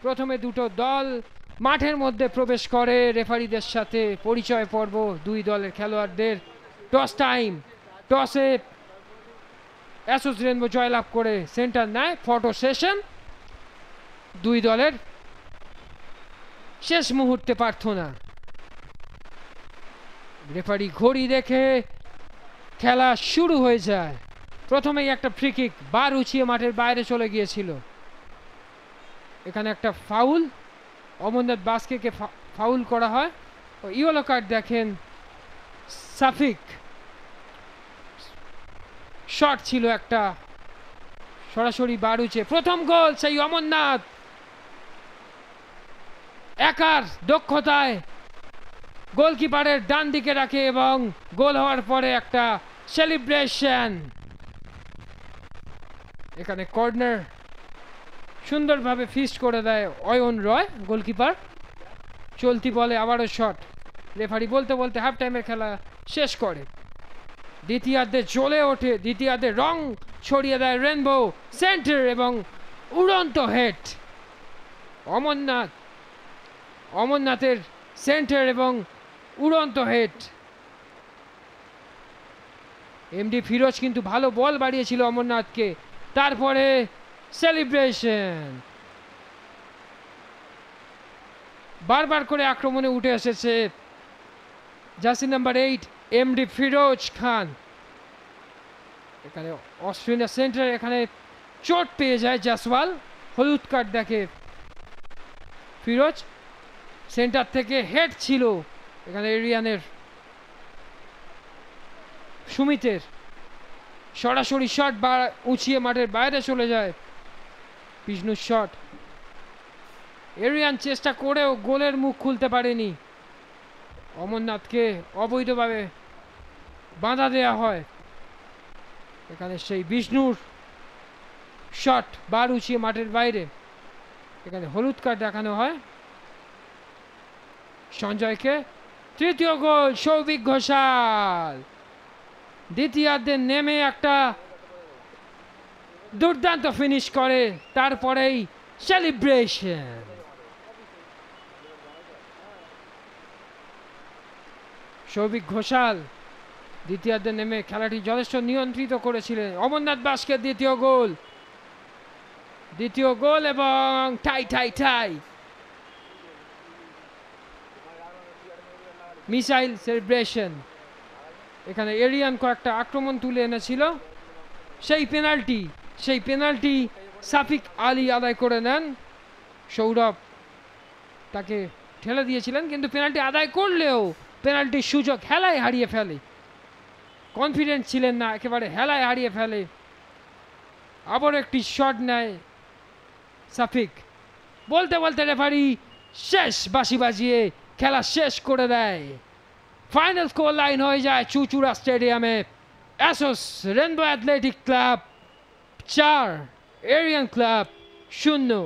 প্রথমে দুটো দল মাঠের মধ্যে প্রবেশ করে রেফারিদের সাথে পরিচয় পর্ব দুই দলের খেলোয়াড়দের। টস টাইম, টসে অ্যাসোস রেনবো জয়লাভ করে সেন্টার নেয়। ফটো সেশন, দুই দলের শেষ মুহূর্তে প্রার্থনা। রেফারি ঘড়ি দেখে খেলা শুরু হয়ে যায়। প্রথমেই একটা ফ্রি কিক বার উঁচিয়ে মাঠের বাইরে চলে গিয়েছিল। এখানে একটা ফাউল, অমরনাথ বাস্কে ফাউল করা হয় ও ইয়েলো কার্ড দেখেন সাফিক। শট ছিল একটা সরাসরি বার উঁচে। প্রথম গোল সেই অমরনাথ একার দক্ষতায় গোলকিপারের ডান দিকে রাখে এবং গোল হওয়ার পরে একটা সেলিব্রেশন। এখানে কর্নার সুন্দরভাবে ফিস্ট করে দেয় অয়ন রয় গোলকিপার। চলতি বলে আবারও শট। রেফারি বলতে বলতে হাফ টাইমের খেলা শেষ করে। দ্বিতীয়ার্ধে জ্বলে ওঠে, দ্বিতীয়ার্ধে রং ছড়িয়ে দেয় রেনবো। সেন্টার এবং উড়ন্ত হেড। অমরনাথের সেন্টার এবং উড়ন্ত হেড। এমডি ফিরোজ কিন্তু ভালো বল বাড়িয়েছিল অমরনাথকে। তারপরে সেলিব্রেশন। বারবার করে আক্রমণে উঠে এসেছে জার্সি নাম্বার 8 এমডি ফিরোজ খান। এখানে অস্ট্রেলিয়া সেন্টার, এখানে চোট পেয়ে যায় জাসওয়াল, হলুদ কার্ড দেখে ফিরোজ। সেন্টার থেকে হেড ছিল এখানে এরিয়ানের সুমিতের। সরাসরি শট উঁচিয়ে মাঠের বাইরে চলে যায়। বিষ্ণুর শট, এরিয়ান চেষ্টা করেও গোলের মুখ খুলতে পারেনি। অমরনাথকে অবৈধভাবে বাধা দেয়া হয়। এখানে সেই বিষ্ণুর শট বার উঁচিয়ে মাঠের বাইরে। এখানে হলুদ কার্ড দেখানো হয় সঞ্জয়কে। তৃতীয় গোল সৌভিক ঘোষাল। দ্বিতীয়ার্ধে নেমে একটা দুর্দান্ত ফিনিশ করে, তারপরেই সেলিব্রেশন। সৌভিক ঘোষাল দ্বিতীয়ার্ধে নেমে খেলাটি যথেষ্ট নিয়ন্ত্রিত করেছিলেন। অমরনাথ বাস্কের দ্বিতীয় গোল এবং টাই টাই টাই। Missile celebration. এখানে এরিয়ান কয়েকটা আক্রমণ তুলে এনেছিল। সেই পেনাল্টি সাফিক আলী আদায় করে নেন। সৌরভ তাকে ঠেলে দিয়েছিলেন, কিন্তু পেনাল্টি আদায় করলেও পেনাল্টির সুযোগ হেলায় হারিয়ে ফেলে। কনফিডেন্ট ছিলেন না, একেবারে হেলায় হারিয়ে ফেলে। আবার একটি শট নেয় সাফিক। বলতে বলতে রেফারি শেষ বাঁশি বাজিয়ে খেলা শেষ করে দেয়। ফাইনাল স্কোর লাইন হয়ে যায় চুচুড়া স্টেডিয়ামে। অ্যাসোস rainbow athletic club 4, Aryan club 0।